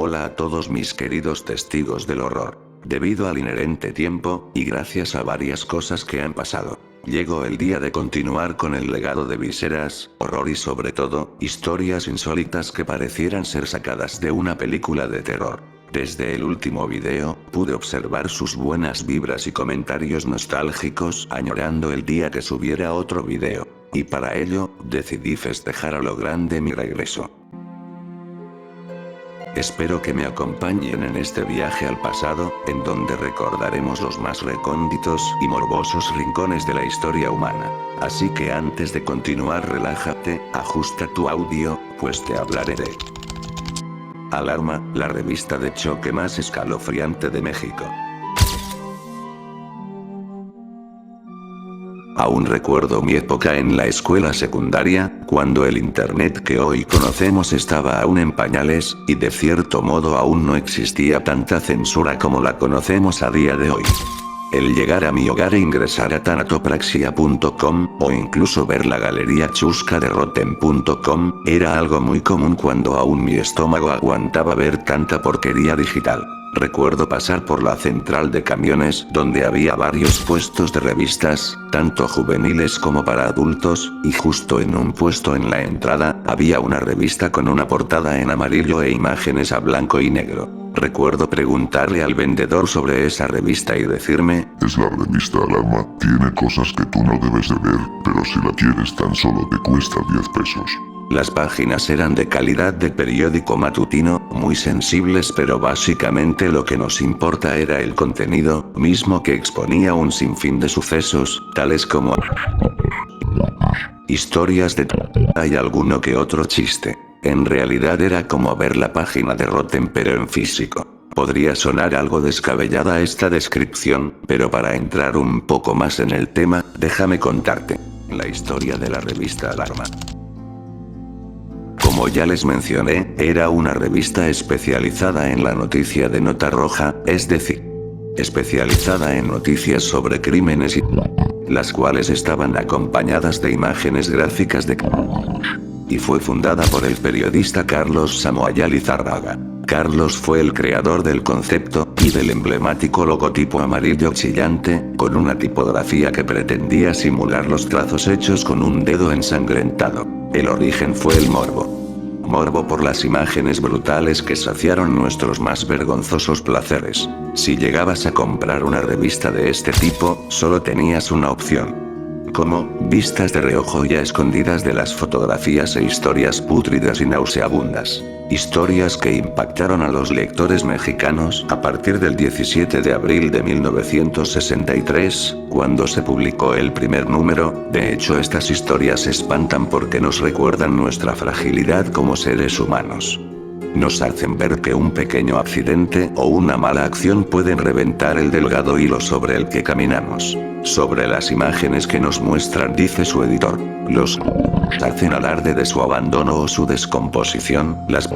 Hola a todos mis queridos testigos del horror. Debido al inherente tiempo, y gracias a varias cosas que han pasado, llegó el día de continuar con el legado de Viseras, horror y sobre todo, historias insólitas que parecieran ser sacadas de una película de terror. Desde el último video, pude observar sus buenas vibras y comentarios nostálgicos, añorando el día que subiera otro video. Y para ello, decidí festejar a lo grande mi regreso. Espero que me acompañen en este viaje al pasado, en donde recordaremos los más recónditos y morbosos rincones de la historia humana. Así que antes de continuar, relájate, ajusta tu audio, pues te hablaré de Alarma, la revista de choque más escalofriante de México. Aún recuerdo mi época en la escuela secundaria, cuando el internet que hoy conocemos estaba aún en pañales, y de cierto modo aún no existía tanta censura como la conocemos a día de hoy. El llegar a mi hogar e ingresar a tanatopraxia.com, o incluso ver la galería chusca de rotten.com, era algo muy común cuando aún mi estómago aguantaba ver tanta porquería digital. Recuerdo pasar por la central de camiones, donde había varios puestos de revistas, tanto juveniles como para adultos, y justo en un puesto en la entrada, había una revista con una portada en amarillo e imágenes a blanco y negro. Recuerdo preguntarle al vendedor sobre esa revista y decirme: es la revista Alarma, tiene cosas que tú no debes de ver, pero si la quieres tan solo te cuesta 10 pesos. Las páginas eran de calidad de periódico matutino, muy sensibles, pero básicamente lo que nos importa era el contenido, mismo que exponía un sinfín de sucesos, tales como historias de y alguno que otro chiste. En realidad era como ver la página de Rotten pero en físico. Podría sonar algo descabellada esta descripción, pero para entrar un poco más en el tema, déjame contarte la historia de la revista Alarma. Como ya les mencioné, era una revista especializada en la noticia de nota roja, es decir, especializada en noticias sobre crímenes y las cuales estaban acompañadas de imágenes gráficas y fue fundada por el periodista Carlos Samoaya Lizárraga. Carlos fue el creador del concepto, y del emblemático logotipo amarillo chillante, con una tipografía que pretendía simular los trazos hechos con un dedo ensangrentado. El origen fue el morbo. Morbo por las imágenes brutales que saciaron nuestros más vergonzosos placeres. Si llegabas a comprar una revista de este tipo, solo tenías una opción. Como, vistas de reojo y a escondidas de las fotografías e historias pútridas y nauseabundas. Historias que impactaron a los lectores mexicanos a partir del 17 de abril de 1963, cuando se publicó el primer número. De hecho, estas historias espantan porque nos recuerdan nuestra fragilidad como seres humanos. Nos hacen ver que un pequeño accidente o una mala acción pueden reventar el delgado hilo sobre el que caminamos. Sobre las imágenes que nos muestran, dice su editor, los hacen alarde de su abandono o su descomposición, las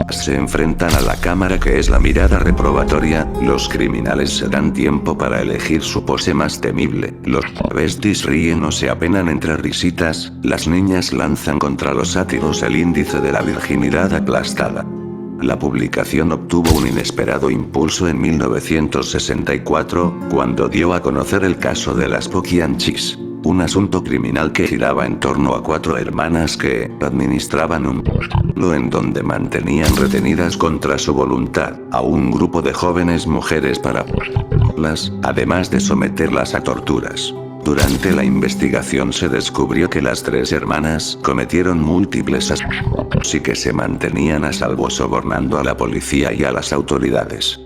se enfrentan a la cámara que es la mirada reprobatoria, los criminales se dan tiempo para elegir su pose más temible, los besties ríen o se apenan entre risitas, las niñas lanzan contra los sátiros el índice de la virginidad aplastada. La publicación obtuvo un inesperado impulso en 1964, cuando dio a conocer el caso de las Poquianchis, un asunto criminal que giraba en torno a 4 hermanas que administraban un pueblo en donde mantenían retenidas contra su voluntad a un grupo de jóvenes mujeres para además de someterlas a torturas. Durante la investigación se descubrió que las 3 hermanas cometieron múltiples asesinatos y que se mantenían a salvo sobornando a la policía y a las autoridades.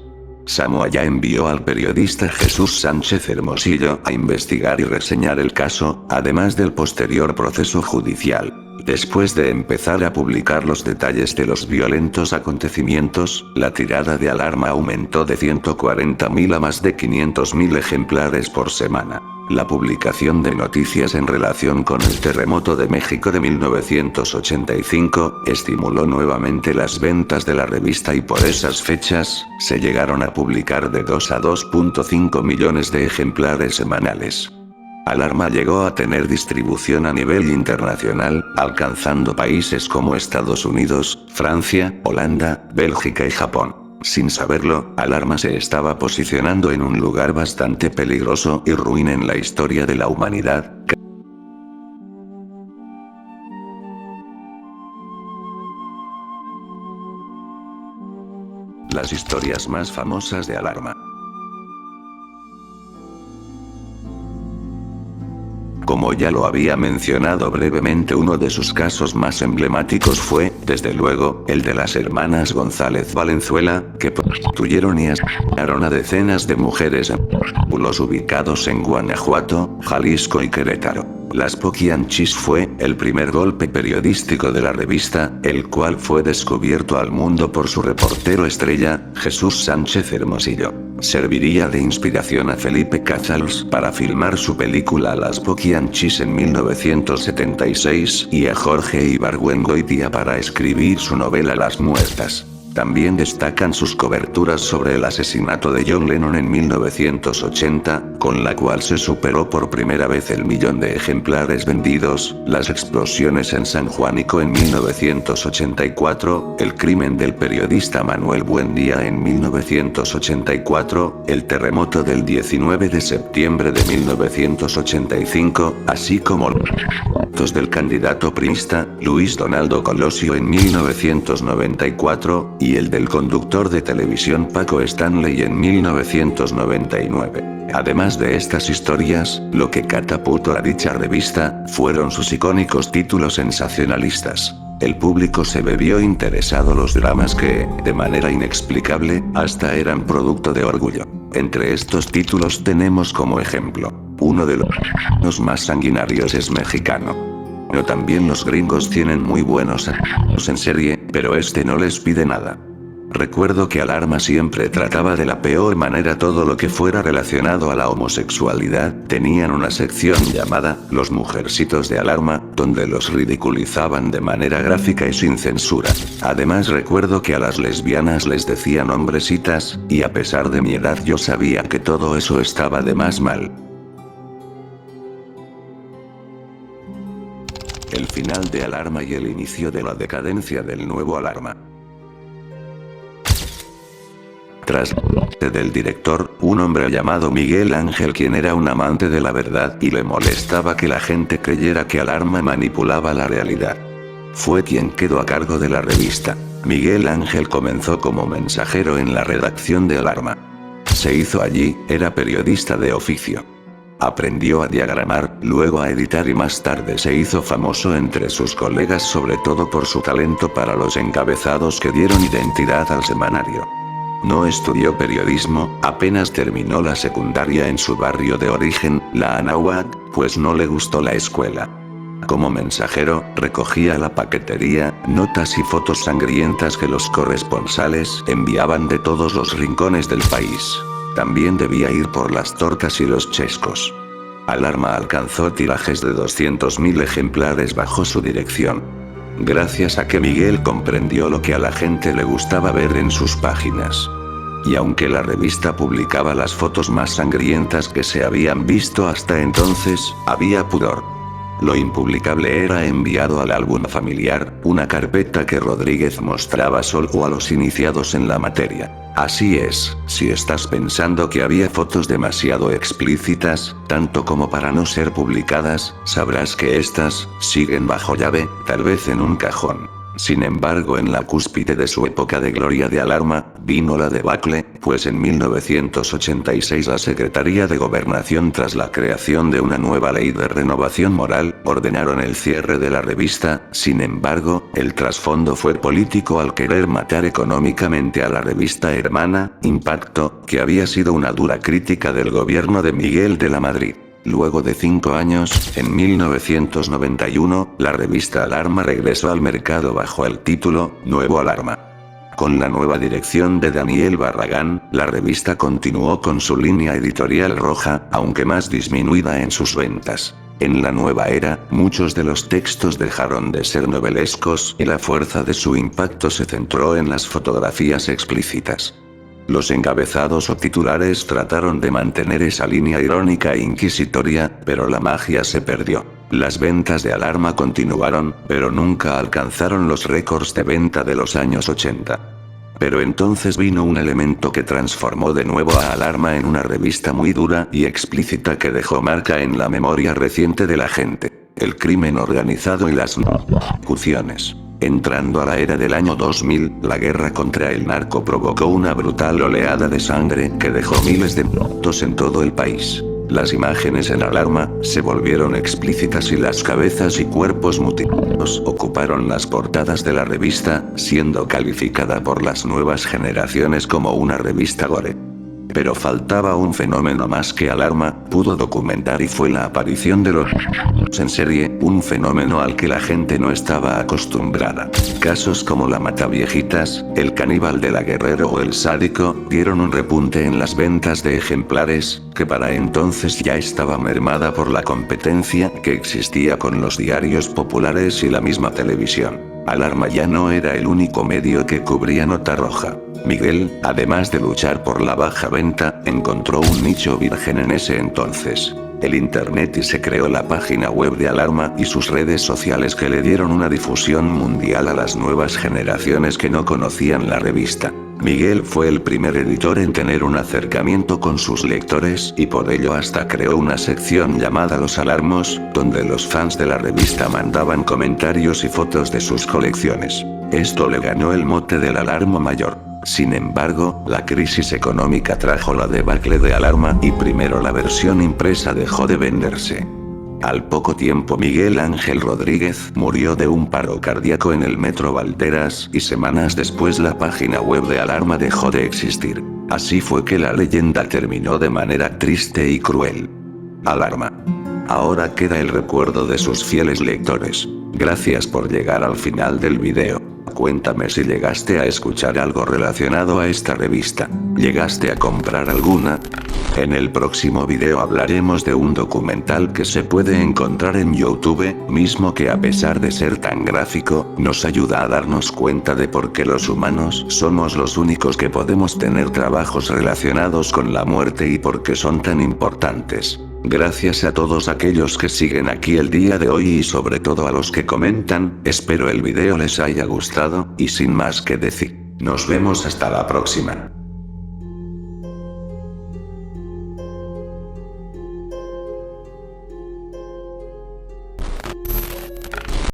Samoaya envió al periodista Jesús Sánchez Hermosillo a investigar y reseñar el caso, además del posterior proceso judicial. Después de empezar a publicar los detalles de los violentos acontecimientos, la tirada de Alarma aumentó de 140.000 a más de 500.000 ejemplares por semana. La publicación de noticias en relación con el terremoto de México de 1985 estimuló nuevamente las ventas de la revista y por esas fechas, se llegaron a publicar de 2 a 2.5 millones de ejemplares semanales. Alarma llegó a tener distribución a nivel internacional, alcanzando países como Estados Unidos, Francia, Holanda, Bélgica y Japón. Sin saberlo, Alarma se estaba posicionando en un lugar bastante peligroso y ruin en la historia de la humanidad. Las historias más famosas de Alarma. Como ya lo había mencionado brevemente, uno de sus casos más emblemáticos fue, desde luego, el de las hermanas González Valenzuela, que prostituyeron y asesinaron a decenas de mujeres en pueblos ubicados en Guanajuato, Jalisco y Querétaro. Las Poquianchis fue el primer golpe periodístico de la revista, el cual fue descubierto al mundo por su reportero estrella, Jesús Sánchez Hermosillo. Serviría de inspiración a Felipe Cazals para filmar su película Las Poquianchis en 1976 y a Jorge Ibargüengoitia para escribir su novela Las Muertas. También destacan sus coberturas sobre el asesinato de John Lennon en 1980, con la cual se superó por primera vez el 1.000.000 de ejemplares vendidos, las explosiones en San Juanico en 1984, el crimen del periodista Manuel Buendía en 1984, el terremoto del 19 de septiembre de 1985, así como los actos del candidato priista, Luis Donaldo Colosio en 1994, y el del conductor de televisión Paco Stanley en 1999. Además de estas historias, lo que catapultó a dicha revista, fueron sus icónicos títulos sensacionalistas. El público se vio interesado los dramas que, de manera inexplicable, hasta eran producto de orgullo. Entre estos títulos tenemos como ejemplo, uno de los más sanguinarios es mexicano. Pero también los gringos tienen muy buenos asesinos en serie, pero este no les pide nada. Recuerdo que Alarma siempre trataba de la peor manera todo lo que fuera relacionado a la homosexualidad. Tenían una sección llamada Los Mujercitos de Alarma, donde los ridiculizaban de manera gráfica y sin censura. Además recuerdo que a las lesbianas les decían hombrecitas, y a pesar de mi edad yo sabía que todo eso estaba de más mal. El final de Alarma y el inicio de la decadencia del nuevo Alarma. Tras la muerte del director, un hombre llamado Miguel Ángel, quien era un amante de la verdad y le molestaba que la gente creyera que Alarma manipulaba la realidad, fue quien quedó a cargo de la revista. Miguel Ángel comenzó como mensajero en la redacción de Alarma. Se hizo allí, era periodista de oficio. Aprendió a diagramar, luego a editar y más tarde se hizo famoso entre sus colegas, sobre todo por su talento para los encabezados que dieron identidad al semanario. No estudió periodismo, apenas terminó la secundaria en su barrio de origen, la Anáhuac, pues no le gustó la escuela. Como mensajero, recogía la paquetería, notas y fotos sangrientas que los corresponsales enviaban de todos los rincones del país. También debía ir por las tortas y los chescos. Alarma alcanzó tirajes de 200.000 ejemplares bajo su dirección. Gracias a que Miguel comprendió lo que a la gente le gustaba ver en sus páginas. Y aunque la revista publicaba las fotos más sangrientas que se habían visto hasta entonces, había pudor. Lo impublicable era enviado al álbum familiar, una carpeta que Rodríguez mostraba solo a los iniciados en la materia. Así es, si estás pensando que había fotos demasiado explícitas, tanto como para no ser publicadas, sabrás que estas siguen bajo llave, tal vez en un cajón. Sin embargo, en la cúspide de su época de gloria de Alarma, vino la debacle, pues en 1986 la Secretaría de Gobernación, tras la creación de una nueva ley de renovación moral, ordenaron el cierre de la revista. Sin embargo, el trasfondo fue político al querer matar económicamente a la revista hermana, Impacto, que había sido una dura crítica del gobierno de Miguel de la Madrid. Luego de 5 años, en 1991, la revista Alarma regresó al mercado bajo el título Nuevo Alarma. Con la nueva dirección de Daniel Barragán, la revista continuó con su línea editorial roja, aunque más disminuida en sus ventas. En la nueva era, muchos de los textos dejaron de ser novelescos y la fuerza de su impacto se centró en las fotografías explícitas. Los encabezados o titulares trataron de mantener esa línea irónica e inquisitoria, pero la magia se perdió. Las ventas de Alarma continuaron, pero nunca alcanzaron los récords de venta de los años 80. Pero entonces vino un elemento que transformó de nuevo a Alarma en una revista muy dura y explícita que dejó marca en la memoria reciente de la gente: el crimen organizado y las ejecuciones. Entrando a la era del año 2000, la guerra contra el narco provocó una brutal oleada de sangre que dejó miles de muertos en todo el país. Las imágenes en Alarma se volvieron explícitas y las cabezas y cuerpos mutilados ocuparon las portadas de la revista, siendo calificada por las nuevas generaciones como una revista gore. Pero faltaba un fenómeno más que Alarma pudo documentar, y fue la aparición de los en serie, un fenómeno al que la gente no estaba acostumbrada. Casos como la Mataviejitas, el caníbal de la Guerrero o el sádico dieron un repunte en las ventas de ejemplares, que para entonces ya estaba mermada por la competencia que existía con los diarios populares y la misma televisión. Alarma ya no era el único medio que cubría Nota Roja. Miguel, además de luchar por la baja venta, encontró un nicho virgen en ese entonces: el internet, y se creó la página web de Alarma y sus redes sociales que le dieron una difusión mundial a las nuevas generaciones que no conocían la revista. Miguel fue el primer editor en tener un acercamiento con sus lectores y por ello hasta creó una sección llamada Los Alarmos, donde los fans de la revista mandaban comentarios y fotos de sus colecciones. Esto le ganó el mote del Alarma Mayor. Sin embargo, la crisis económica trajo la debacle de Alarma y primero la versión impresa dejó de venderse. Al poco tiempo Miguel Ángel Rodríguez murió de un paro cardíaco en el Metro Valderas y semanas después la página web de Alarma dejó de existir. Así fue que la leyenda terminó de manera triste y cruel. Alarma. Ahora queda el recuerdo de sus fieles lectores. Gracias por llegar al final del video. Cuéntame si llegaste a escuchar algo relacionado a esta revista. ¿Llegaste a comprar alguna? En el próximo video hablaremos de un documental que se puede encontrar en YouTube, mismo que a pesar de ser tan gráfico, nos ayuda a darnos cuenta de por qué los humanos somos los únicos que podemos tener trabajos relacionados con la muerte y por qué son tan importantes. Gracias a todos aquellos que siguen aquí el día de hoy y sobre todo a los que comentan. Espero el video les haya gustado, y sin más que decir, nos vemos hasta la próxima.